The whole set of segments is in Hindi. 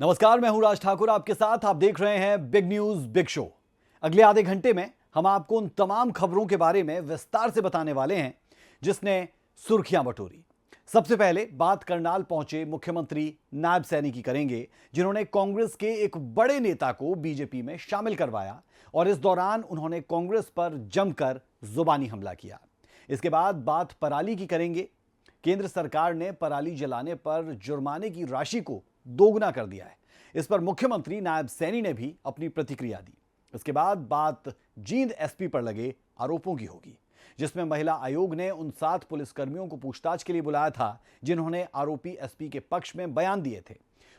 नमस्कार, मैं हूं राज ठाकुर आपके साथ। आप देख रहे हैं बिग न्यूज बिग शो। अगले आधे घंटे में हम आपको उन तमाम खबरों के बारे में विस्तार से बताने वाले हैं जिसने सुर्खियां बटोरी। सबसे पहले बात करनाल पहुंचे मुख्यमंत्री नायब सैनी की करेंगे, जिन्होंने कांग्रेस के एक बड़े नेता को बीजेपी में शामिल करवाया और इस दौरान उन्होंने कांग्रेस पर जमकर जुबानी हमला किया। इसके बाद बात पराली की करेंगे। केंद्र सरकार ने पराली जलाने पर जुर्माने की राशि को दोगुना कर दिया है। इस पर मुख्यमंत्री नायब सैनी ने भी अपनी प्रतिक्रिया दी। इसके बाद बात जींद एसपी पर लगे आरोपों की होगी, जिसमें महिला आयोग ने उन 7 पुलिसकर्मियों को पूछताछ के लिए बुलाया था जिन्होंने आरोपी एसपी के पक्ष में बयान दिए थे।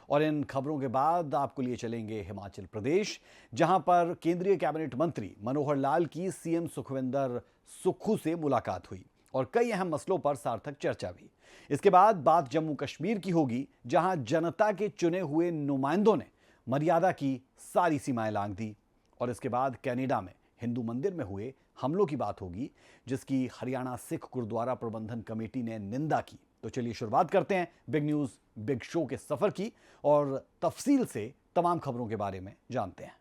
और इन खबरों के बाद आपको लिए चलेंगे हिमाचल प्रदेश, जहां पर केंद्रीय कैबिनेट मंत्री मनोहर लाल की सीएम सुखविंदर सुक्खू से मुलाकात हुई और कई अहम मसलों पर सार्थक चर्चा हुई। इसके बाद बात जम्मू कश्मीर की होगी, जहां जनता के चुने हुए नुमाइंदों ने मर्यादा की सारी सीमाएं लांघ दी। और इसके बाद कनाडा में हिंदू मंदिर में हुए हमलों की बात होगी, जिसकी हरियाणा सिख गुरुद्वारा प्रबंधन कमेटी ने निंदा की। तो चलिए शुरुआत करते हैं बिग न्यूज बिग शो के सफर की और तफसील से तमाम खबरों के बारे में जानते हैं।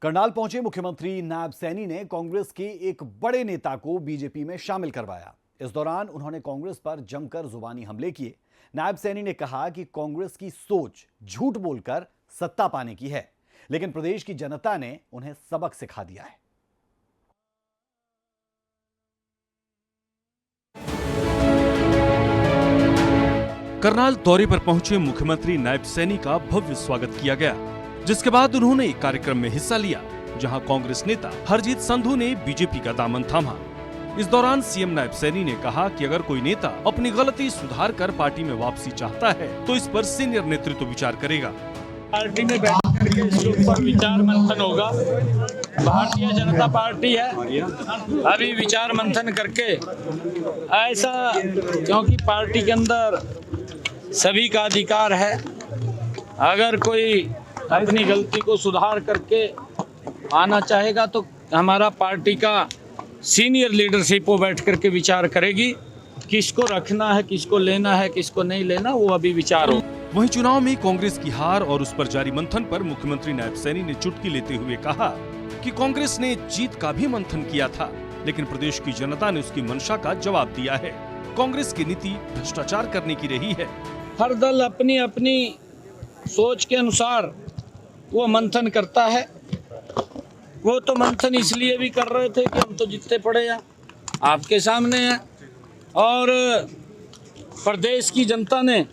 करनाल पहुंचे मुख्यमंत्री नायब सैनी ने कांग्रेस के एक बड़े नेता को बीजेपी में शामिल करवाया। इस दौरान उन्होंने कांग्रेस पर जमकर जुबानी हमले किए। नायब सैनी ने कहा कि कांग्रेस की सोच झूठ बोलकर सत्ता पाने की है, लेकिन प्रदेश की जनता ने उन्हें सबक सिखा दिया है। करनाल दौरे पर पहुंचे मुख्यमंत्री नायब सैनी का भव्य स्वागत किया गया, जिसके बाद उन्होंने एक कार्यक्रम में हिस्सा लिया जहां कांग्रेस नेता हरजीत संधू ने बीजेपी का दामन थामा। इस दौरान सीएम नायब सैनी ने कहा कि अगर कोई नेता अपनी गलती सुधार कर पार्टी में वापसी चाहता है तो इस पर सीनियर नेतृत्व विचार करेगा। पार्टी में बैठ करके इसके ऊपर विचार मंथन होगा। भारतीय जनता पार्टी है, अभी विचार मंथन करके ऐसा, क्योंकि पार्टी के अंदर सभी का अधिकार है, अगर कोई अपनी गलती को सुधार करके आना चाहेगा तो हमारा पार्टी का सीनियर लीडरशिप वो बैठ करके विचार करेगी, किसको रखना है, किसको लेना है, किसको नहीं लेना, वो अभी विचार हो। वहीं चुनाव में कांग्रेस की हार और उस पर जारी मंथन पर मुख्यमंत्री नायब सैनी ने चुटकी लेते हुए कहा कि कांग्रेस ने जीत का भी मंथन किया था, लेकिन प्रदेश की जनता ने उसकी मंशा का जवाब दिया है। कांग्रेस की नीति भ्रष्टाचार करने की रही है। हर दल अपनी अपनी सोच के अनुसार वो मंथन करता है। वो तो मंथन इसलिए भी कर रहे थे कि हम तो जितने पड़े हैं, आपके सामने हैं, और प्रदेश की जनता ने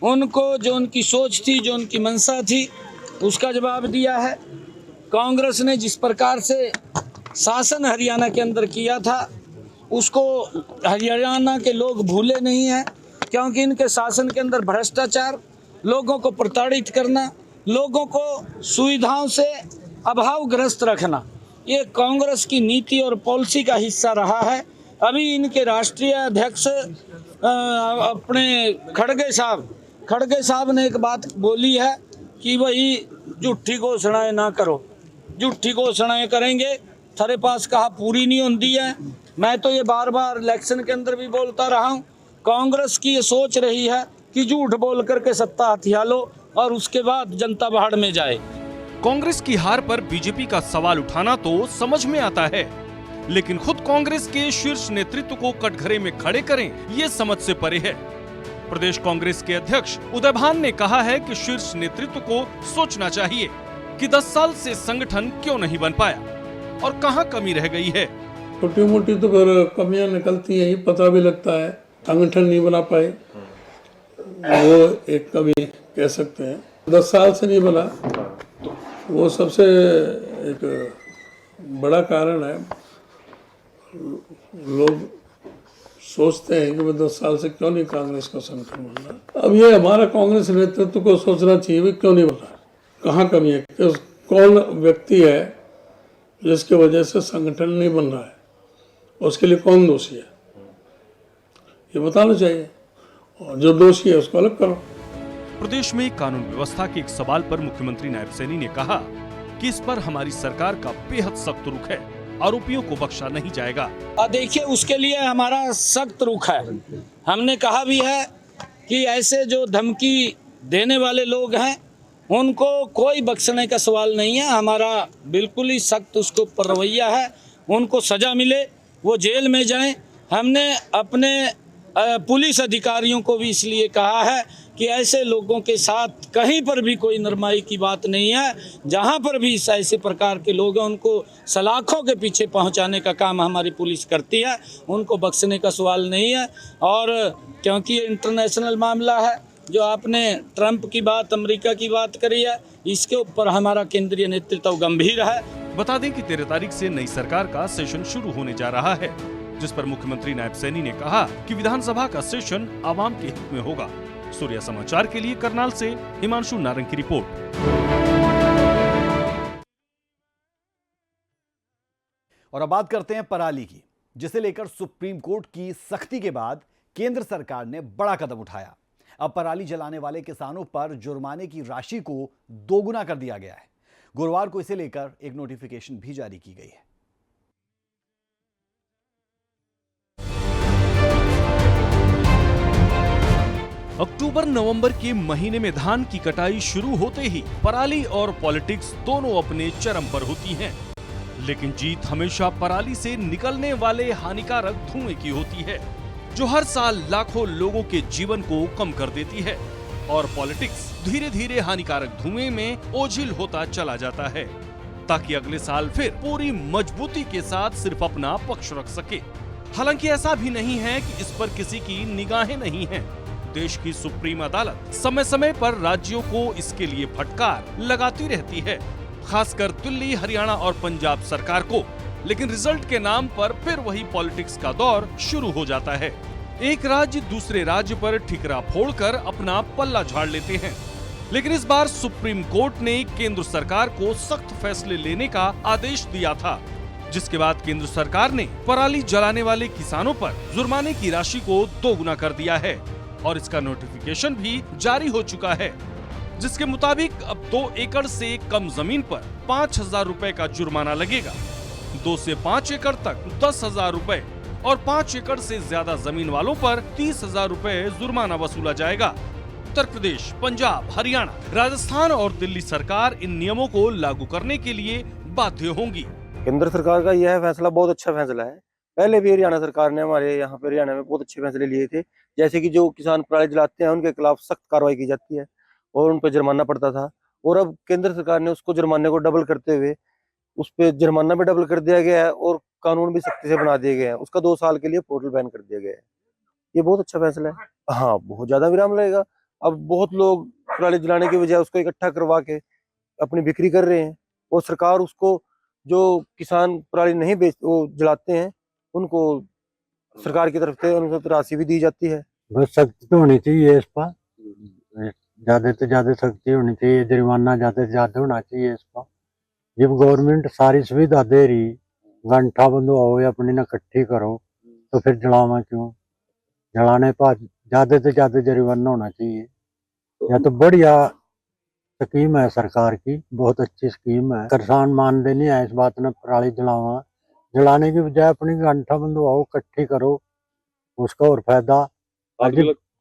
उनको जो उनकी सोच थी, जो उनकी मंशा थी, उसका जवाब दिया है। कांग्रेस ने जिस प्रकार से शासन हरियाणा के अंदर किया था, उसको हरियाणा के लोग भूले नहीं हैं, क्योंकि इनके शासन के अंदर भ्रष्टाचार, लोगों को प्रताड़ित करना, लोगों को सुविधाओं से अभावग्रस्त रखना, ये कांग्रेस की नीति और पॉलिसी का हिस्सा रहा है। अभी इनके राष्ट्रीय अध्यक्ष अपने खड़गे साहब ने एक बात बोली है कि भाई झूठी घोषणाएं ना करो, झूठी घोषणाएं करेंगे थारे पास कहा पूरी नहीं होती है। मैं तो ये बार बार इलेक्शन के अंदर भी बोलता रहा हूँ, कांग्रेस की ये सोच रही है कि झूठ बोल करके सत्ता हथिया लो और उसके बाद जनता बाहर में जाए। कांग्रेस की हार पर बीजेपी का सवाल उठाना तो समझ में आता है, लेकिन खुद कांग्रेस के शीर्ष नेतृत्व को कटघरे में खड़े करें, ये समझ से परे है। प्रदेश कांग्रेस के अध्यक्ष उदय भान ने कहा है कि शीर्ष नेतृत्व को सोचना चाहिए कि 10 साल से संगठन क्यों नहीं बन पाया और कहां कमी रह गई है। छोटी मोटी तो फिर कमियां निकलती है, पता भी लगता है। संगठन नहीं बना पाए, वो एक कमी कह सकते हैं। 10 साल से नहीं बना, वो सबसे एक बड़ा कारण है। लोग सोचते हैं कि 10 साल से क्यों नहीं कांग्रेस का संगठन बन रहा। अब ये हमारा कांग्रेस नेतृत्व को सोचना चाहिए भी क्यों नहीं बन रहा, कहाँ कमी है, कौन व्यक्ति है जिसकी वजह से संगठन नहीं बन रहा है, उसके लिए कौन दोषी है, ये बताना चाहिए, और जो दोषी है उसको अलग करो। प्रदेश में कानून व्यवस्था के एक सवाल पर मुख्यमंत्री नायब सैनी ने कहा कि इस पर हमारी सरकार का बेहद सख्त रुख है, आरोपियों को बख्शा नहीं जाएगा। देखिए, उसके लिए हमारा सख्त रुख है। हमने कहा भी है कि ऐसे जो धमकी देने वाले लोग हैं उनको कोई बख्शने का सवाल नहीं है। हमारा बिल्कुल ही सख्त उसके ऊपर रवैया है। उनको सजा मिले, वो जेल में जाएं। हमने अपने पुलिस अधिकारियों को भी इसलिए कहा है कि ऐसे लोगों के साथ कहीं पर भी कोई नरमाई की बात नहीं है। जहां पर भी ऐसे प्रकार के लोग हैं उनको सलाखों के पीछे पहुंचाने का काम हमारी पुलिस करती है। उनको बख्शने का सवाल नहीं है। और क्योंकि ये इंटरनेशनल मामला है, जो आपने ट्रंप की बात, अमेरिका की बात करी है, इसके ऊपर हमारा केंद्रीय नेतृत्व गंभीर है। बता दें कि 13 तारीख से नई सरकार का सेशन शुरू होने जा रहा है, जिस पर मुख्यमंत्री नायब सैनी ने कहा कि विधानसभा का सेशन आवाम के हित में होगा। सूर्य समाचार के लिए करनाल से हिमांशु नारंग की रिपोर्ट। और अब बात करते हैं पराली की, जिसे लेकर सुप्रीम कोर्ट की सख्ती के बाद केंद्र सरकार ने बड़ा कदम उठाया। अब पराली जलाने वाले किसानों पर जुर्माने की राशि को दोगुना कर दिया गया है। गुरुवार को इसे लेकर एक नोटिफिकेशन भी जारी की गई है। अक्टूबर नवंबर के महीने में धान की कटाई शुरू होते ही पराली और पॉलिटिक्स दोनों अपने चरम पर होती हैं। लेकिन जीत हमेशा पराली से निकलने वाले हानिकारक धुएं की होती है, जो हर साल लाखों लोगों के जीवन को कम कर देती है। और पॉलिटिक्स धीरे धीरे हानिकारक धुएं में ओझिल होता चला जाता है, ताकि अगले साल फिर पूरी मजबूती के साथ सिर्फ अपना पक्ष रख सके। हालांकि ऐसा भी नहीं है कि इस पर किसी की निगाहें नहीं हैं। देश की सुप्रीम अदालत समय समय पर राज्यों को इसके लिए फटकार लगाती रहती है, खासकर दिल्ली, हरियाणा और पंजाब सरकार को। लेकिन रिजल्ट के नाम पर फिर वही पॉलिटिक्स का दौर शुरू हो जाता है। एक राज्य दूसरे राज्य पर ठिकरा फोड़कर अपना पल्ला झाड़ लेते हैं। लेकिन इस बार सुप्रीम कोर्ट ने केंद्र सरकार को सख्त फैसले लेने का आदेश दिया था, जिसके बाद केंद्र सरकार ने पराली जलाने वाले किसानों पर जुर्माने की राशि को दोगुना कर दिया है। और इसका नोटिफिकेशन भी जारी हो चुका है, जिसके मुताबिक अब 2 एकड़ से कम जमीन पर 5,000 रुपए का जुर्माना लगेगा। 2 से 5 एकड़ तक 10,000 रुपए और 5 एकड़ से ज्यादा जमीन वालों पर 30,000 रुपए जुर्माना वसूला जाएगा। उत्तर प्रदेश, पंजाब, हरियाणा, राजस्थान और दिल्ली सरकार इन नियमों को लागू करने के लिए बाध्य होंगी। केंद्र सरकार का यह फैसला बहुत अच्छा फैसला है। पहले भी हरियाणा सरकार ने हमारे यहाँ पे हरियाणा में बहुत अच्छे फैसले लिए थे, जैसे कि जो किसान पराली जलाते हैं उनके खिलाफ सख्त कार्रवाई की जाती है और उन पर जुर्माना पड़ता था। और अब केंद्र सरकार ने उसको जुर्माने को डबल करते हुए उस पर जुर्माना भी डबल कर दिया गया है और कानून भी सख्ती से बना दिए गए हैं। उसका 2 साल के लिए पोर्टल बैन कर दिया गया है। ये बहुत अच्छा फैसला है। हाँ, बहुत ज्यादा विराम लगेगा। अब बहुत लोग पराली जलाने की बजाय उसको इकट्ठा करवा के अपनी बिक्री कर रहे हैं और सरकार उसको, जो किसान पराली नहीं वो जलाते हैं, उनको सरकार की तरफ से उनको राशि भी दी जाती है। बस सख्ती तो होनी चाहिए इस पर, ज्यादा से ज्यादा सख्ती होनी चाहिए, जुर्माना ज्यादा से ज्यादा होना चाहिए इस पर। जब गवर्नमेंट सारी सुविधा दे रही, घंटा बंधवाओ या अपनी ना इकट्ठी करो, तो फिर जलावा क्यों? जलाने पर ज्यादा से ज्यादा जुर्माना होना चाहिए। या तो बढ़िया स्कीम है सरकार की, बहुत अच्छी स्कीम है। किसान मानते नहीं है इस बात में, पराली जलावा, जलाने की बजाय अपनी घंटा बंधवाओ, इकट्ठी करो, उसका और फायदा,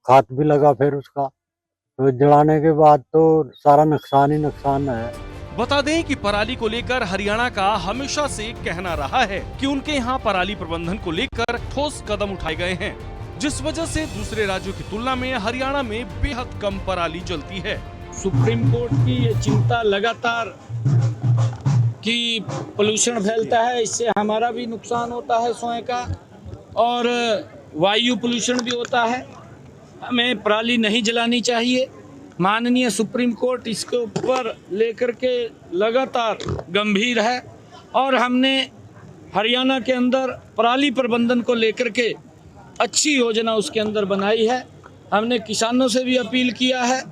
खाद भी लगा फिर उसका, तो जलाने के बाद तो सारा नुकसान ही नुकसान है। बता दें कि पराली को लेकर हरियाणा का हमेशा से कहना रहा है कि उनके यहाँ पराली प्रबंधन को लेकर ठोस कदम उठाए गए हैं, जिस वजह से दूसरे राज्यों की तुलना में हरियाणा में बेहद कम पराली जलती है। सुप्रीम कोर्ट की ये चिंता लगातार कि पोल्यूशन फैलता है, इससे हमारा भी नुकसान होता है स्वयं का, और वायु पोल्यूशन भी होता है। हमें पराली नहीं जलानी चाहिए। माननीय सुप्रीम कोर्ट इसके ऊपर लेकर के लगातार गंभीर है और हमने हरियाणा के अंदर पराली प्रबंधन को लेकर के अच्छी योजना उसके अंदर बनाई है। हमने किसानों से भी अपील किया है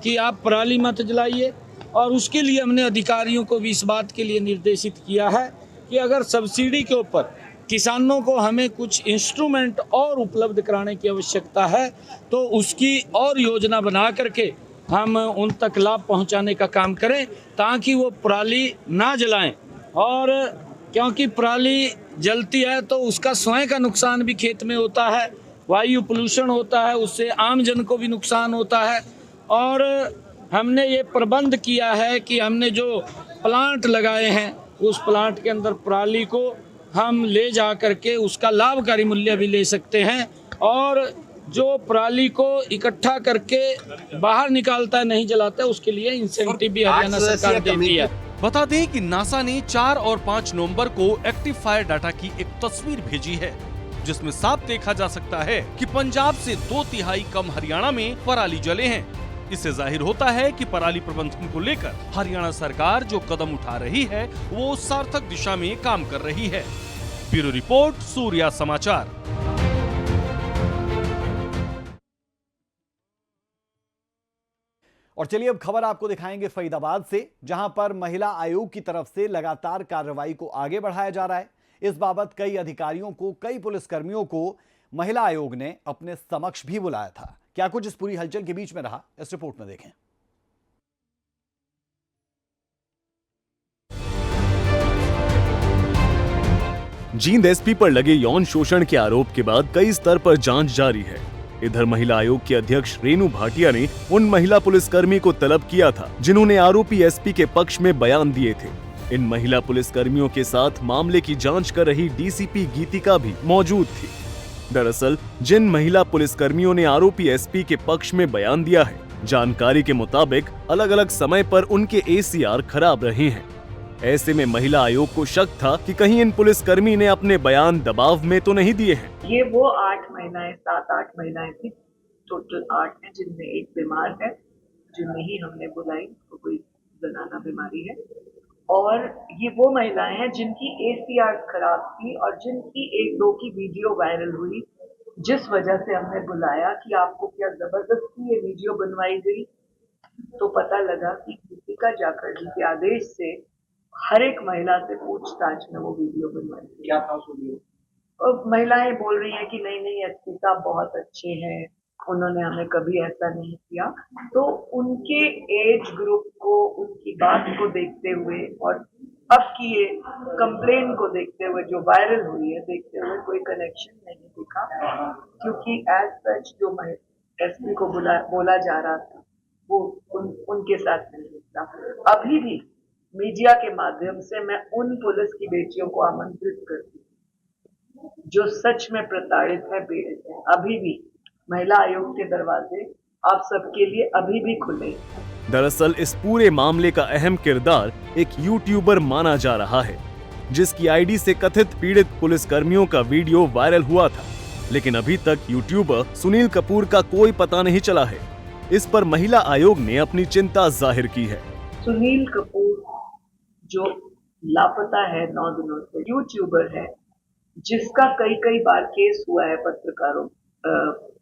कि आप पराली मत जलाइए, और उसके लिए हमने अधिकारियों को भी इस बात के लिए निर्देशित किया है कि अगर सब्सिडी के ऊपर किसानों को हमें कुछ इंस्ट्रूमेंट और उपलब्ध कराने की आवश्यकता है, तो उसकी और योजना बना करके हम उन तक लाभ पहुंचाने का काम करें ताकि वो पराली ना जलाएं। और क्योंकि पराली जलती है तो उसका स्वयं का नुकसान भी खेत में होता है, वायु पोल्यूशन होता है, उससे आम जन को भी नुकसान होता है। और हमने ये प्रबंध किया है कि हमने जो प्लांट लगाए हैं उस प्लांट के अंदर पराली को हम ले जा करके उसका लाभकारी मूल्य भी ले सकते हैं। और जो पराली को इकट्ठा करके बाहर निकालता है, नहीं जलाता है, उसके लिए इंसेंटिव भी हरियाणा सरकार देती है। बता दें कि नासा ने 4 और 5 नवंबर को एक्टिव फायर डाटा की एक तस्वीर भेजी है, जिसमें साफ देखा जा सकता है कि पंजाब से 2/3 कम हरियाणा में पराली जले हैं। इससे जाहिर होता है कि पराली प्रबंधन को लेकर हरियाणा सरकार जो कदम उठा रही है वो सार्थक दिशा में काम कर रही है। ब्यूरो रिपोर्ट, सूर्या समाचार। और चलिए अब खबर आपको दिखाएंगे फरीदाबाद से, जहां पर महिला आयोग की तरफ से लगातार कार्रवाई को आगे बढ़ाया जा रहा है। इस बाबत कई अधिकारियों को, कई पुलिसकर्मियों को महिला आयोग ने अपने समक्ष भी बुलाया था। क्या कुछ इस पूरी हलचल के बीच में रहा, इस रिपोर्ट में देखें। जींद एसपी पर लगे यौन शोषण के आरोप के बाद कई स्तर पर जांच जारी है। इधर महिला आयोग के अध्यक्ष रेणु भाटिया ने उन महिला पुलिसकर्मी को तलब किया था जिन्होंने आरोपी एसपी के पक्ष में बयान दिए थे। इन महिला पुलिसकर्मियों के साथ मामले की जांच कर रही डीसीपी गीतिका भी मौजूद थी। दरअसल जिन महिला पुलिसकर्मियों ने आरोपी एसपी के पक्ष में बयान दिया है, जानकारी के मुताबिक अलग अलग समय पर उनके एसीआर खराब रहे हैं। ऐसे में महिला आयोग को शक था कि कहीं इन पुलिसकर्मी ने अपने बयान दबाव में तो नहीं दिए हैं। ये वो 7-8 महिलाएं थी, टोटल 8 हैं, जिनमें एक बीमार है, जिन्हें ही हमने बुलाई, उसको कोई जनाना बीमारी है। और ये वो महिलाएं हैं जिनकी एसीआर खराब थी और जिनकी 1-2 की वीडियो वायरल हुई, जिस वजह से हमने बुलाया कि आपको क्या जबरदस्ती ये वीडियो बनवाई गई। तो पता लगा कि गीतिका जाखड़ जी के आदेश से हर एक महिला से पूछताछ में वो वीडियो बनवाई। क्या था उस वीडियो? और महिलाएं बोल रही हैं कि नहीं एसपी साहब बहुत अच्छे हैं, उन्होंने हमें कभी ऐसा नहीं किया। तो उनके एज ग्रुप को, उनकी बात को देखते हुए और अब की ये कंप्लेन को देखते हुए जो वायरल हुई है, देखते हुए कोई कनेक्शन नहीं दिखा, क्योंकि एज सच जो एसपी को बोला जा रहा था वो उनके साथ नहीं था। अभी भी मीडिया के माध्यम से मैं उन पुलिस की बेटियों को आमंत्रित करती हूँ जो सच में प्रताड़ित है, पीड़ित है। अभी भी महिला आयोग के दरवाजे आप सबके लिए अभी भी खुले। दरअसल इस पूरे मामले का अहम किरदार एक यूट्यूबर माना जा रहा है, जिसकी आईडी से कथित पीड़ित पुलिसकर्मियों का वीडियो वायरल हुआ था। लेकिन अभी तक यूट्यूबर सुनील कपूर का कोई पता नहीं चला है। इस पर महिला आयोग ने अपनी चिंता जाहिर की है। सुनील कपूर जो लापता है 9 दिनों से, यूट्यूबर है, जिसका कई बार केस हुआ है पत्रकारों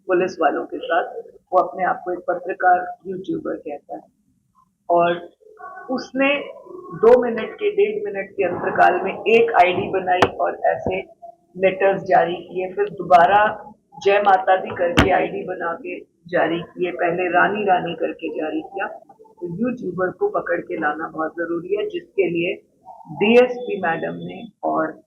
पुलिस वालों के साथ। वो अपने आप को एक पत्रकार यूट्यूबर कहता है और उसने 2 मिनट के 1.5 मिनट के अंतराल में एक आईडी बनाई और ऐसे लेटर्स जारी किए, फिर दोबारा जय माता दी करके आईडी बना के जारी किए, पहले रानी रानी करके जारी किया। तो यूट्यूबर को पकड़ के लाना बहुत जरूरी है, जिसके लिए डीएसपी मैडम ने और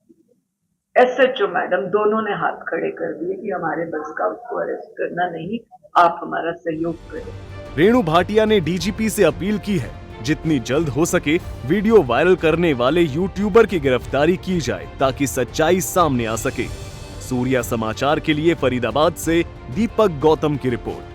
एसएचओ मैडम दोनों ने हाथ खड़े कर दिए कि हमारे बस का उसको अरेस्ट करना नहीं, आप हमारा सहयोग करें। रेणु भाटिया ने डीजीपी से अपील की है जितनी जल्द हो सके वीडियो वायरल करने वाले यूट्यूबर की गिरफ्तारी की जाए ताकि सच्चाई सामने आ सके। सूर्या समाचार के लिए फरीदाबाद से दीपक गौतम की रिपोर्ट।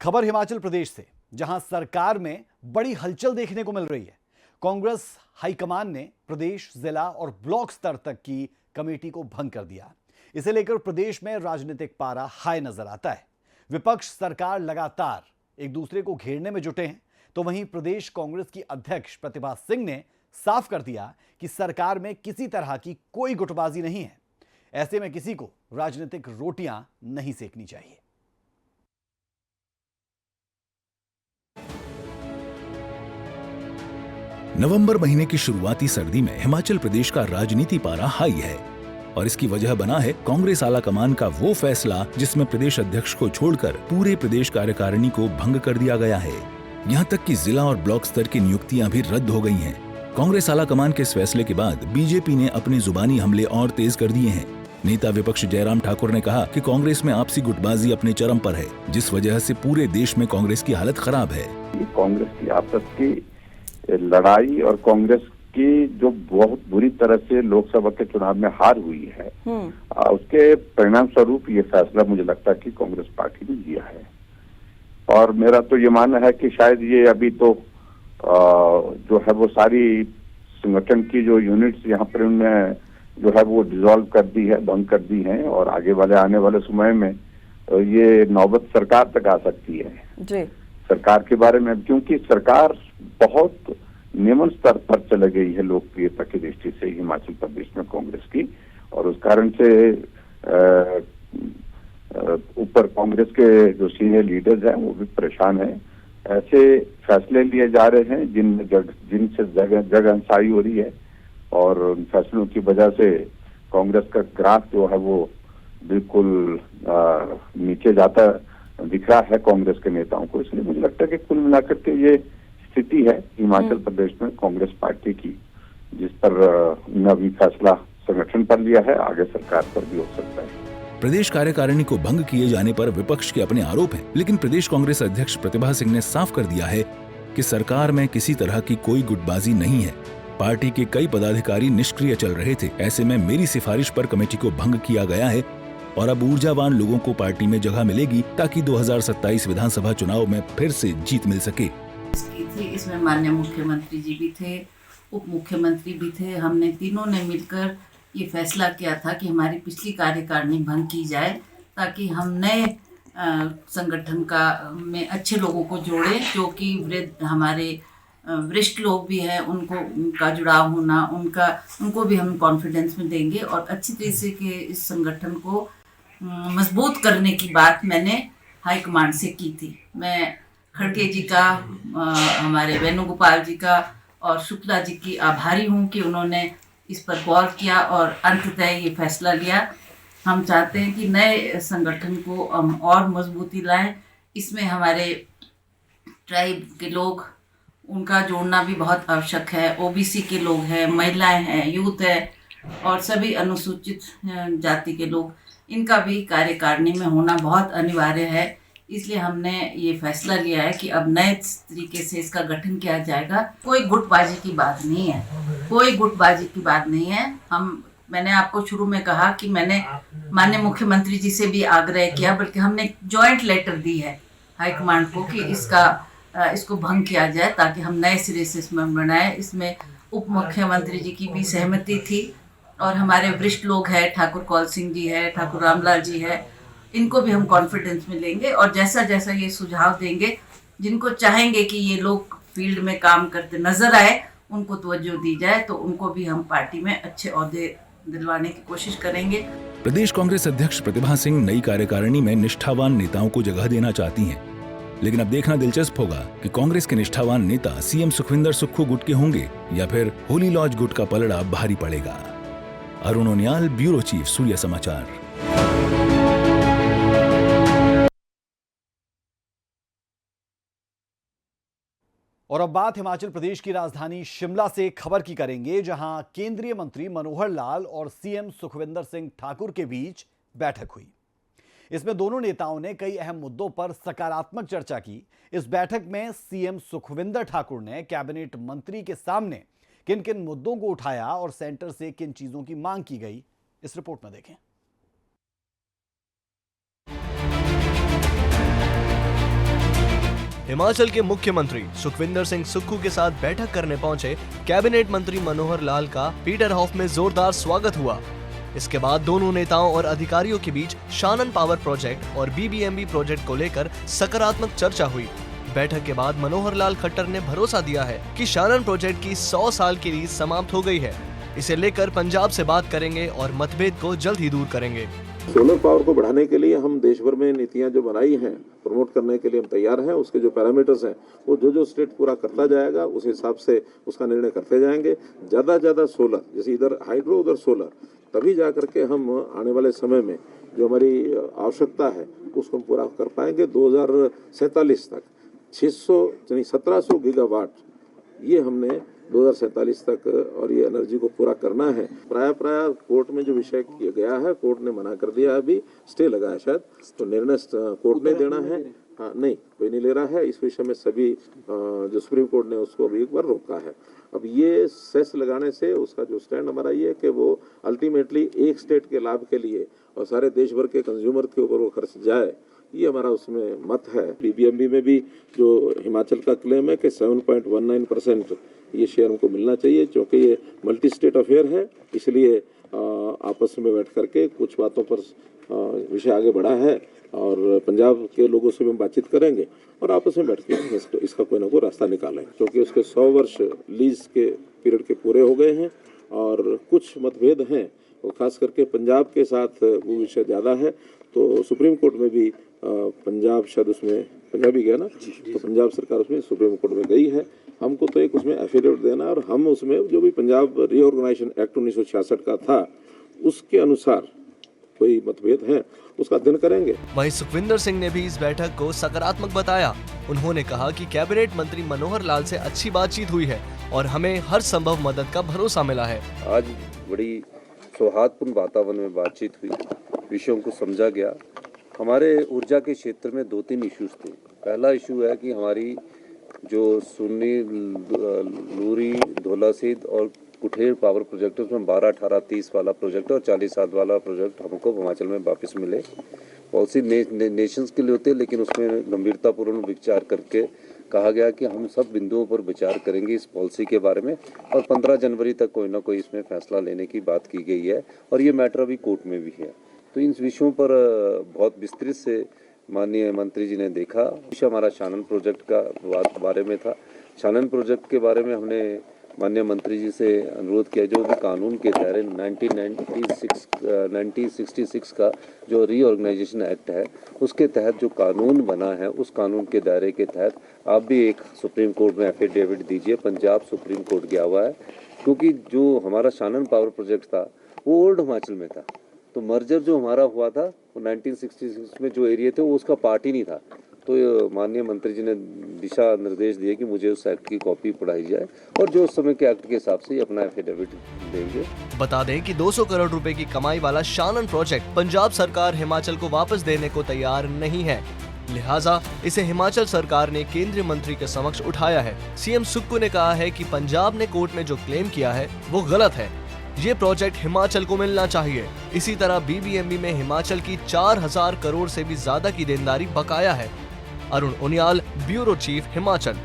खबर हिमाचल प्रदेश से, जहां सरकार में बड़ी हलचल देखने को मिल रही है। कांग्रेस हाईकमान ने प्रदेश, जिला और ब्लॉक स्तर तक की कमेटी को भंग कर दिया। इसे लेकर प्रदेश में राजनीतिक पारा हाई नजर आता है। विपक्ष, सरकार लगातार एक दूसरे को घेरने में जुटे हैं, तो वहीं प्रदेश कांग्रेस की अध्यक्ष प्रतिभा सिंह ने साफ कर दिया कि सरकार में किसी तरह की कोई गुटबाजी नहीं है। ऐसे में किसी को राजनीतिक रोटियां नहीं सेकनी चाहिए। नवंबर महीने की शुरुआती सर्दी में हिमाचल प्रदेश का राजनीति पारा हाई है। और इसकी वजह बना है कांग्रेस आलाकमान का वो फैसला जिसमें प्रदेश अध्यक्ष को छोड़कर पूरे प्रदेश कार्यकारिणी को भंग कर दिया गया है। यहाँ तक कि जिला और ब्लॉक स्तर की नियुक्तियां भी रद्द हो गई हैं। कांग्रेस आलाकमान के इस फैसले के बाद बीजेपी ने अपने जुबानी हमले और तेज कर दिए हैं। नेता विपक्ष जयराम ठाकुर ने कहा कि कांग्रेस में आपसी गुटबाजी अपने चरम पर है, जिस वजह से पूरे देश में कांग्रेस की हालत खराब है। कांग्रेस की आपस की लड़ाई और कांग्रेस की जो बहुत बुरी तरह से लोकसभा के चुनाव में हार हुई है, उसके परिणाम स्वरूप ये फैसला मुझे लगता है कि कांग्रेस पार्टी ने लिया है। और मेरा तो ये मानना है कि शायद ये अभी तो जो है वो सारी संगठन की जो यूनिट्स यहाँ पर उनमें जो है वो डिसॉल्व कर दी है, भंग कर दी है, और आने वाले समय में ये नौबत सरकार तक आ सकती है जी। सरकार के बारे में, क्योंकि सरकार बहुत निम्न स्तर पर चले गई है लोकप्रियता की दृष्टि से हिमाचल प्रदेश में कांग्रेस की, और उस कारण से ऊपर कांग्रेस के जो सीनियर लीडर्स हैं वो भी परेशान हैं। ऐसे फैसले लिए जा रहे हैं जिनसे जगह अंसाई हो रही है, और उन फैसलों की वजह से कांग्रेस का ग्राफ जो है वो बिल्कुल नीचे जाता दिख रहा है कांग्रेस के नेताओं को। इसलिए मुझे लगता है कि कुल मिलाकर के ये स्थिति है हिमाचल प्रदेश में कांग्रेस पार्टी की, जिस पर अभी फैसला संगठन पर लिया है, आगे सरकार पर भी हो सकता है। प्रदेश कार्यकारिणी को भंग किए जाने पर विपक्ष के अपने आरोप हैं, लेकिन प्रदेश कांग्रेस अध्यक्ष प्रतिभा सिंह ने साफ कर दिया है कि सरकार में किसी तरह की कोई गुटबाजी नहीं है। पार्टी के कई पदाधिकारी निष्क्रिय चल रहे थे, ऐसे में मेरी सिफारिश पर कमेटी को भंग किया गया है और अब ऊर्जावान लोगों को पार्टी में जगह मिलेगी ताकि 2027 विधानसभा चुनाव में फिर से जीत मिल सके। इसमें माननीय मुख्यमंत्री जी भी थे, उप मुख्यमंत्री भी थे। हमने तीनों ने मिलकर ये फैसला किया था कि हमारी पिछली कार्यकारिणी भंग की जाए ताकि हम नए संगठन का में अच्छे लोगों को जोड़ें, जो कि हमारे वरिष्ठ लोग भी हैं, उनका जुड़ाव होना, उनको भी हम कॉन्फिडेंस में देंगे और अच्छी तरीके के इस संगठन को मजबूत करने की बात मैंने हाईकमांड से की थी। मैं खड़गे जी का, हमारे वेणुगोपाल जी का और शुक्ला जी की आभारी हूँ कि उन्होंने इस पर गौर किया और अंततः ये फैसला लिया। हम चाहते हैं कि नए संगठन को हम और मजबूती लाएं। इसमें हमारे ट्राइब के लोग, उनका जोड़ना भी बहुत आवश्यक है। ओबीसी के लोग हैं, महिलाएं हैं, यूथ है और सभी अनुसूचित जाति के लोग, इनका भी कार्यकारिणी में होना बहुत अनिवार्य है। इसलिए हमने ये फैसला लिया है कि अब नए तरीके से इसका गठन किया जाएगा। कोई गुटबाजी की बात नहीं है, कोई गुटबाजी की बात नहीं है। मैंने आपको शुरू में कहा कि मैंने माननीय मुख्यमंत्री जी से भी आग्रह किया, बल्कि हमने जॉइंट लेटर दी है हाईकमांड को कि इसको भंग किया जाए ताकि हम नए सिरे से इसमें बनाए। इसमें उप मुख्यमंत्री जी की भी सहमति थी और हमारे वरिष्ठ लोग हैं, ठाकुर कौल सिंह जी है, ठाकुर रामलाल जी है, इनको भी हम कॉन्फिडेंस में लेंगे और जैसा जैसा ये सुझाव देंगे, जिनको चाहेंगे कि ये लोग फील्ड में काम करते नजर आए, उनको तवज्जो दी जाए, तो उनको भी हम पार्टी में अच्छे ओहदे दिलवाने की कोशिश करेंगे। प्रदेश कांग्रेस अध्यक्ष प्रतिभा सिंह नई कार्यकारिणी में निष्ठावान नेताओं को जगह देना चाहती हैं, लेकिन अब देखना दिलचस्प होगा कि कांग्रेस के निष्ठावान नेता सीएम सुखविंदर सुक्खू गुट के होंगे या फिर होली लॉज गुट का पलड़ा भारी पड़ेगा। अरुण ओनियाल, ब्यूरो चीफ, सूर्य समाचार। और अब बात हिमाचल प्रदेश की राजधानी शिमला से खबर की करेंगे, जहां केंद्रीय मंत्री मनोहर लाल और सीएम सुखविंदर सिंह ठाकुर के बीच बैठक हुई। इसमें दोनों नेताओं ने कई अहम मुद्दों पर सकारात्मक चर्चा की। इस बैठक में सीएम सुखविंदर ठाकुर ने कैबिनेट मंत्री के सामने किन किन मुद्दों को उठाया और सेंटर से किन चीजों की मांग की गई, इस रिपोर्ट में देखें। हिमाचल के मुख्यमंत्री सुखविंदर सिंह सुक्खू के साथ बैठक करने पहुंचे कैबिनेट मंत्री मनोहर लाल का पीटरहॉफ में जोरदार स्वागत हुआ। इसके बाद दोनों नेताओं और अधिकारियों के बीच शानन पावर प्रोजेक्ट और बीबीएमबी प्रोजेक्ट को लेकर सकारात्मक चर्चा हुई। बैठक के बाद मनोहर लाल खट्टर ने भरोसा दिया है कि शानन प्रोजेक्ट की 100 साल की लीज समाप्त हो गई है। इसे लेकर पंजाब से बात करेंगे और मतभेद को जल्द ही दूर करेंगे। सोलर पावर को बढ़ाने के लिए हम देश भर में नीतियां जो बनाई हैं, प्रमोट करने के लिए हम तैयार हैं। उसके जो पैरामीटर्स हैं वो जो स्टेट पूरा करता जाएगा उस हिसाब से उसका निर्णय करते जाएंगे। ज़्यादा से ज़्यादा सोलर, जैसे इधर हाइड्रो उधर सोलर, तभी जा करके हम आने वाले समय में जो हमारी आवश्यकता है उसको हम पूरा कर पाएंगे। 2047 तक 1700 गीगावाट ये हमने 2047 तक और ये एनर्जी को पूरा करना है। प्राय कोर्ट में जो विषय किया गया है, कोर्ट ने मना कर दिया, अभी स्टे लगा है शायद, तो निर्णय कोर्ट ने देना है। हाँ, नहीं, कोई नहीं ले रहा है इस विषय में। सभी जो सुप्रीम कोर्ट ने उसको अभी एक बार रोका है। अब ये सेस लगाने से उसका जो स्टैंड हमारा ये है कि वो अल्टीमेटली एक स्टेट के लाभ के लिए और सारे देश भर के कंज्यूमर के ऊपर वो खर्च जाए, ये हमारा उसमें मत है। बीबीएमबी में भी जो हिमाचल का क्लेम है कि 7.19% ये शेयर हमको मिलना चाहिए, क्योंकि ये मल्टी स्टेट अफेयर है, इसलिए आपस में बैठ करके कुछ बातों पर विषय आगे बढ़ा है और पंजाब के लोगों से भी हम बातचीत करेंगे और आपस में बैठ के इसका कोई ना कोई रास्ता निकालेंगे, क्योंकि उसके 100 वर्ष लीज के पीरियड के पूरे हो गए हैं और कुछ मतभेद हैं, और खास करके पंजाब के साथ वो विषय ज़्यादा है। तो सुप्रीम कोर्ट में भी पंजाब शायद उसमें पंजाबी गया ना, तो पंजाब सरकार उसमें सुप्रीम कोर्ट में गई है। हमको तो एक उसमें एफिडेविट देना और हम उसमें जो भी पंजाब रीऑर्गेनाइजेशन एक्ट 1966 का था उसके अनुसार कोई मतभेद है उसका अध्ययन करेंगे। वहीं सुखविंदर सिंह ने भी इस बैठक को सकारात्मक बताया। उन्होंने कहा कि कैबिनेट मंत्री मनोहर लाल से अच्छी बातचीत हुई है और हमें हर संभव मदद का भरोसा मिला है। आज बड़ी सौहार्दपूर्ण वातावरण में बातचीत हुई, विषयों को समझा गया। हमारे ऊर्जा के क्षेत्र में 2-3 इश्यूज थे। पहला इशू है कि हमारी जो सुन्नी, लूरी, धौलासिद्ध और कुठेर पावर प्रोजेक्ट, उसमें 12, 18, 30 वाला प्रोजेक्ट और 40 साल वाला प्रोजेक्ट हमको हिमाचल में वापस मिले। पॉलिसी नेशंस के लिए होते, लेकिन उसमें गंभीरतापूर्ण विचार करके कहा गया कि हम सब बिंदुओं पर विचार करेंगे इस पॉलिसी के बारे में और 15 जनवरी तक कोई ना कोई इसमें फैसला लेने की बात की गई है और ये मैटर अभी कोर्ट में भी है। तो इन विषयों पर बहुत विस्तृत से माननीय मंत्री जी ने देखा। विषय हमारा शानन प्रोजेक्ट का बारे में था। शानन प्रोजेक्ट के बारे में हमने माननीय मंत्री जी से अनुरोध किया, जो भी कानून के दायरे 1966 का जो रीऑर्गेनाइजेशन एक्ट है उसके तहत जो कानून बना है, उस कानून के दायरे के तहत आप भी एक सुप्रीम कोर्ट में एफिडेविट दीजिए। पंजाब सुप्रीम कोर्ट गया हुआ है, क्योंकि जो हमारा शानन पावर प्रोजेक्ट था वो ओल्ड हिमाचल में था, तो मर्जर जो हमारा हुआ था वो 1966 में जो एरिया थे वो उसका पार्ट ही नहीं था। तो माननीय मंत्री जी ने दिशा निर्देश दिए कि मुझे उस एक्ट की कॉपी पढ़ाई जाए और जो उस समय के एक्ट के हिसाब से अपना एफिडेविट देंगे। बता दें कि 200 करोड़ रुपए की कमाई वाला शानन प्रोजेक्ट पंजाब सरकार हिमाचल को वापस देने को तैयार नहीं है, लिहाजा इसे हिमाचल सरकार ने केंद्रीय मंत्री के समक्ष उठाया है। सीएम सुक्खू ने कहा है कि पंजाब ने कोर्ट में जो क्लेम किया है वो गलत है, ये प्रोजेक्ट हिमाचल को मिलना चाहिए। इसी तरह बीबीएमबी में हिमाचल की 4000 करोड़ से भी ज्यादा की देनदारी बकाया है। Arun Uniyal, bureau chief, Himachal.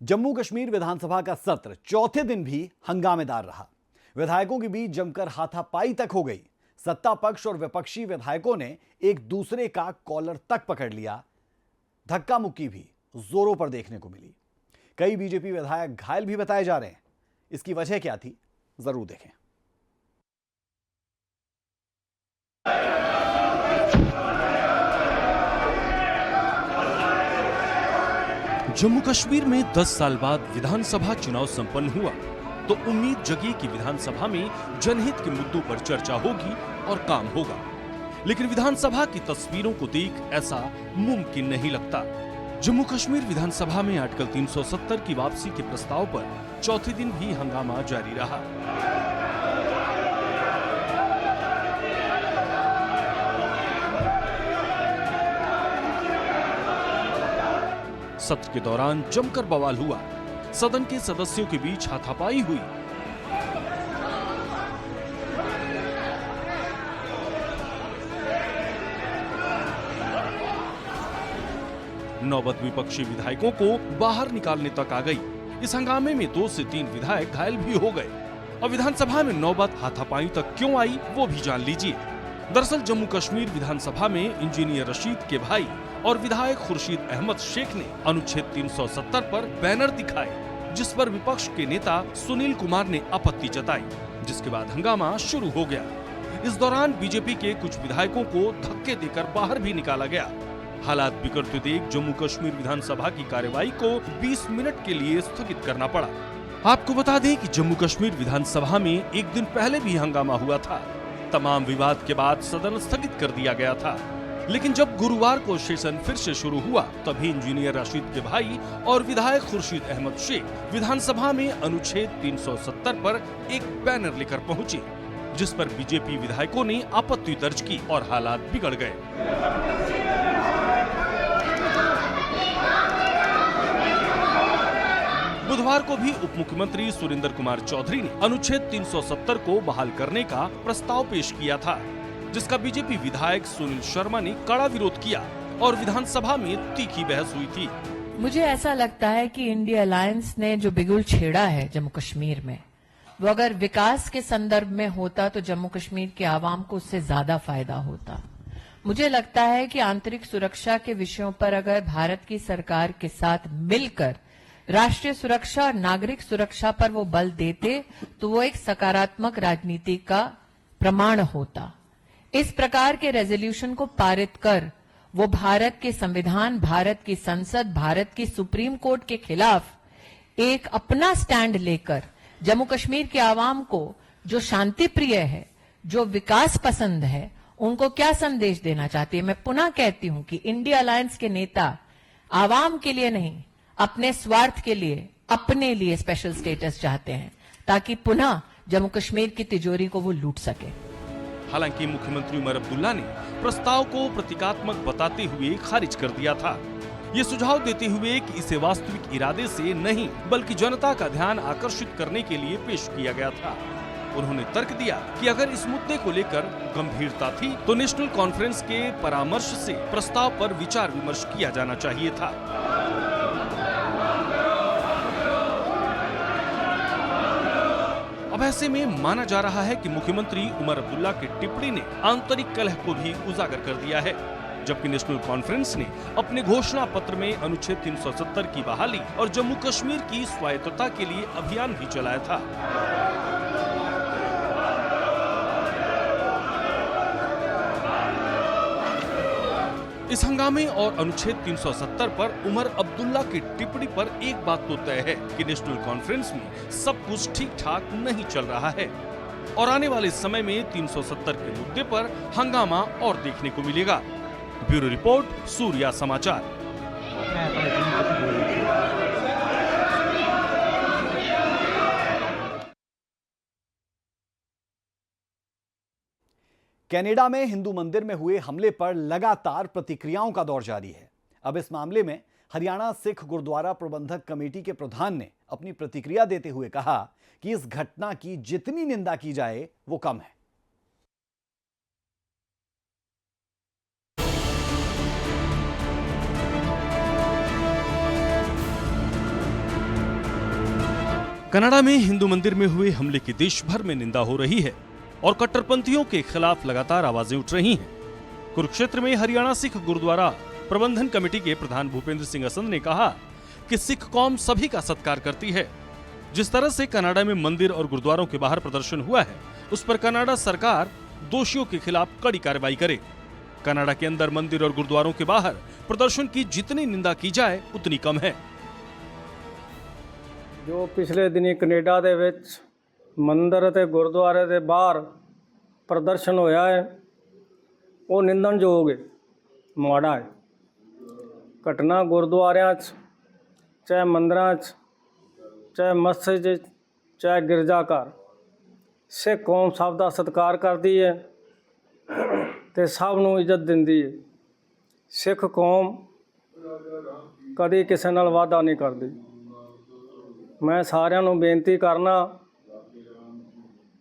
जम्मू कश्मीर विधानसभा का सत्र चौथे दिन भी हंगामेदार रहा। विधायकों के बीच जमकर हाथापाई तक हो गई। सत्ता पक्ष और विपक्षी विधायकों ने एक दूसरे का कॉलर तक पकड़ लिया। धक्का मुक्की भी जोरों पर देखने को मिली। कई बीजेपी विधायक घायल भी बताए जा रहे हैं। इसकी वजह क्या थी, जरूर देखें। जम्मू कश्मीर में 10 साल बाद विधानसभा चुनाव संपन्न हुआ तो उम्मीद जगी कि विधानसभा में जनहित के मुद्दों पर चर्चा होगी और काम होगा, लेकिन विधानसभा की तस्वीरों को देख ऐसा मुमकिन नहीं लगता। जम्मू कश्मीर विधानसभा में आर्टिकल 370 की वापसी के प्रस्ताव पर चौथे दिन भी हंगामा जारी रहा। सत्र के दौरान जमकर बवाल हुआ। सदन के सदस्यों के बीच हाथापाई हुई। नौबत विपक्षी विधायकों को बाहर निकालने तक आ गई। इस हंगामे में 2 से 3 विधायक घायल भी हो गए और विधानसभा में नौबत हाथापाई तक क्यों आई वो भी जान लीजिए। दरअसल जम्मू कश्मीर विधानसभा में इंजीनियर रशीद के भाई और विधायक खुर्शीद अहमद शेख ने अनुच्छेद 370 पर बैनर दिखाए, जिस पर विपक्ष के नेता सुनील कुमार ने आपत्ति जताई, जिसके बाद हंगामा शुरू हो गया। इस दौरान बीजेपी के कुछ विधायकों को धक्के देकर बाहर भी निकाला गया। हालात बिगड़ते देख जम्मू कश्मीर विधानसभा की कार्यवाही को 20 मिनट के लिए स्थगित करना पड़ा। आपको बता दें कि जम्मू कश्मीर विधानसभा में एक दिन पहले भी हंगामा हुआ था। तमाम विवाद के बाद सदन स्थगित कर दिया गया था, लेकिन जब गुरुवार को सेशन फिर से शुरू हुआ तभी इंजीनियर राशिद के भाई और विधायक खुर्शीद अहमद शेख विधानसभा में अनुच्छेद 370 पर एक बैनर लेकर पहुंचे, जिस पर बीजेपी विधायकों ने आपत्ति दर्ज की और हालात बिगड़ गए। बुधवार को भी उप मुख्यमंत्री सुरेंद्र कुमार चौधरी ने अनुच्छेद 370 को बहाल करने का प्रस्ताव पेश किया था, जिसका बीजेपी विधायक सुनील शर्मा ने कड़ा विरोध किया और विधानसभा में तीखी बहस हुई थी। मुझे ऐसा लगता है कि इंडिया अलायंस ने जो बिगुल छेड़ा है जम्मू कश्मीर में, वो अगर विकास के संदर्भ में होता तो जम्मू कश्मीर के आवाम को उससे ज्यादा फायदा होता। मुझे लगता है कि आंतरिक सुरक्षा के विषयों पर अगर भारत की सरकार के साथ मिलकर राष्ट्रीय सुरक्षा और नागरिक सुरक्षा पर वो बल देते तो वो एक सकारात्मक राजनीति का प्रमाण होता। इस प्रकार के रेजोल्यूशन को पारित कर वो भारत के संविधान, भारत की संसद, भारत की सुप्रीम कोर्ट के खिलाफ एक अपना स्टैंड लेकर जम्मू कश्मीर के आवाम को, जो शांति प्रिय है, जो विकास पसंद है, उनको क्या संदेश देना चाहती है। मैं पुनः कहती हूं कि इंडिया अलायंस के नेता आवाम के लिए नहीं, अपने स्वार्थ के लिए, अपने लिए स्पेशल स्टेटस चाहते हैं ताकि पुनः जम्मू कश्मीर की तिजोरी को वो लूट सके। हालांकि मुख्यमंत्री उमर अब्दुल्ला ने प्रस्ताव को प्रतीकात्मक बताते हुए खारिज कर दिया था, ये सुझाव देते हुए कि इसे वास्तविक इरादे से नहीं बल्कि जनता का ध्यान आकर्षित करने के लिए पेश किया गया था। उन्होंने तर्क दिया कि अगर इस मुद्दे को लेकर गंभीरता थी तो नेशनल कॉन्फ्रेंस के परामर्श से प्रस्ताव पर विचार विमर्श किया जाना चाहिए था। अब ऐसे में माना जा रहा है कि मुख्यमंत्री उमर अब्दुल्ला की टिप्पणी ने आंतरिक कलह को भी उजागर कर दिया है, जबकि नेशनल कॉन्फ्रेंस ने अपने घोषणा पत्र में अनुच्छेद 370 की बहाली और जम्मू कश्मीर की स्वायत्तता के लिए अभियान भी चलाया था। इस हंगामे और अनुच्छेद 370 पर उमर अब्दुल्ला की टिप्पणी पर एक बात तो तय है कि नेशनल कॉन्फ्रेंस में सब कुछ ठीक ठाक नहीं चल रहा है और आने वाले समय में 370 के मुद्दे पर हंगामा और देखने को मिलेगा। ब्यूरो रिपोर्ट, सूर्या समाचार। कनाडा में हिंदू मंदिर में हुए हमले पर लगातार प्रतिक्रियाओं का दौर जारी है। अब इस मामले में हरियाणा सिख गुरुद्वारा प्रबंधक कमेटी के प्रधान ने अपनी प्रतिक्रिया देते हुए कहा कि इस घटना की जितनी निंदा की जाए वो कम है। कनाडा में हिंदू मंदिर में हुए हमले की देश भर में निंदा हो रही है और कट्टरपंथियों के खिलाफ लगातार आवाजें उठ रही हैं। कुरुक्षेत्र में हरियाणा सिख गुरुद्वारा प्रबंधन कमेटी के प्रधान भूपेंद्र सिंह असंध ने कहा कि सिख कौम सभी का सत्कार करती है। जिस तरह से कनाडा में मंदिर और गुरुद्वारों के बाहर प्रदर्शन हुआ है, उस पर कनाडा सरकार दोषियों के खिलाफ कड़ी कार्रवाई करे। कनाडा के अंदर मंदिर और गुरुद्वारों के बाहर प्रदर्शन की जितनी निंदा की जाए उतनी कम है। जो पिछले दिनी कनेडा दे विच मंदिर ते गुरुद्वारे दे बाहर प्रदर्शन होया है, वो निंदनयोग है, माड़ा है। घटना गुरुद्वारियां च, चाहे मंदिरां च, चाहे मस्जिद च, चाहे गिरजाघर, सिख कौम सब दा सत्कार करती है ते सब नूं इज्जत दिंदी है। सिख कौम कदी किसी नाल वादा नहीं करती। मैं सारिਆਂ ਨੂੰ बेनती करना,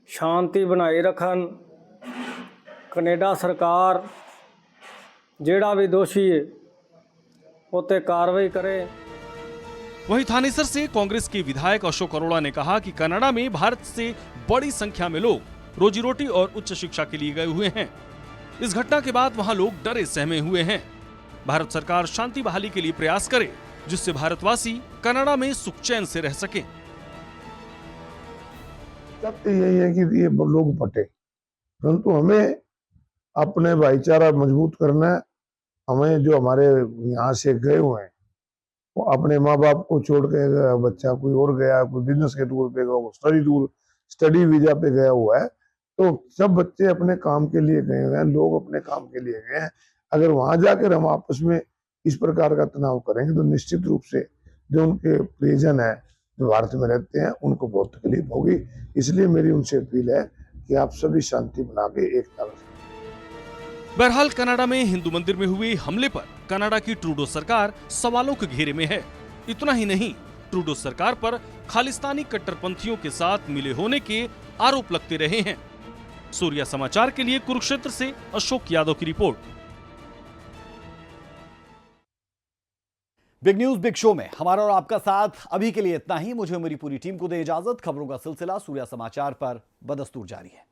शांति बनाई रखन। कनेडा सरकार जेड़ा भी दोषी है उते कार्रवाई करे। वहीं थानेसर से कांग्रेस के विधायक अशोक अरोड़ा ने कहा कि कनाडा में भारत से बड़ी संख्या में लोग रोजी रोटी और उच्च शिक्षा के लिए गए हुए हैं। इस घटना के बाद वहां लोग डरे सहमे हुए हैं। भारत सरकार शांति बहाली के लिए प्रयास करे, जिससे भारतवासी कनाडा में सुख चैन से रह सके। यही है कि ये लोग पटे, परंतु हमें अपने भाईचारा मजबूत करना है। हमें जो हमारे यहाँ से गए हुए हैं वो अपने माँ बाप को छोड़ के गया बच्चा, कोई और गया, कोई बिजनेस के टूर पे गया, स्टडी वीजा पे गया हुआ है। तो सब बच्चे अपने काम के लिए गए हुए हैं, लोग अपने काम के लिए गए हैं। अगर वहां जाकर हम आपस में इस प्रकार का तनाव करेंगे तो निश्चित रूप से जो उनके प्रियजन है, जो भारत में रहते हैं, उनको बहुत तकलीफ होगी। इसलिए मेरी उनसे अपील है कि आप सभी शांति बना के एकता रखें। बहरहाल कनाडा में हिंदू मंदिर में हुए हमले पर कनाडा की ट्रूडो सरकार सवालों के घेरे में है। इतना ही नहीं, ट्रूडो सरकार पर खालिस्तानी कट्टरपंथियों के साथ मिले होने के आरोप लगते रहे हैं। सूर्या समाचार के लिए कुरुक्षेत्र से अशोक यादव की report. Big news big show में हमारा और आपका साथ अभी के लिए इतना ही। मुझे मेरी पूरी टीम को दे इजाजत। खबरों का सिलसिला सूर्या समाचार पर बदस्तूर जारी है।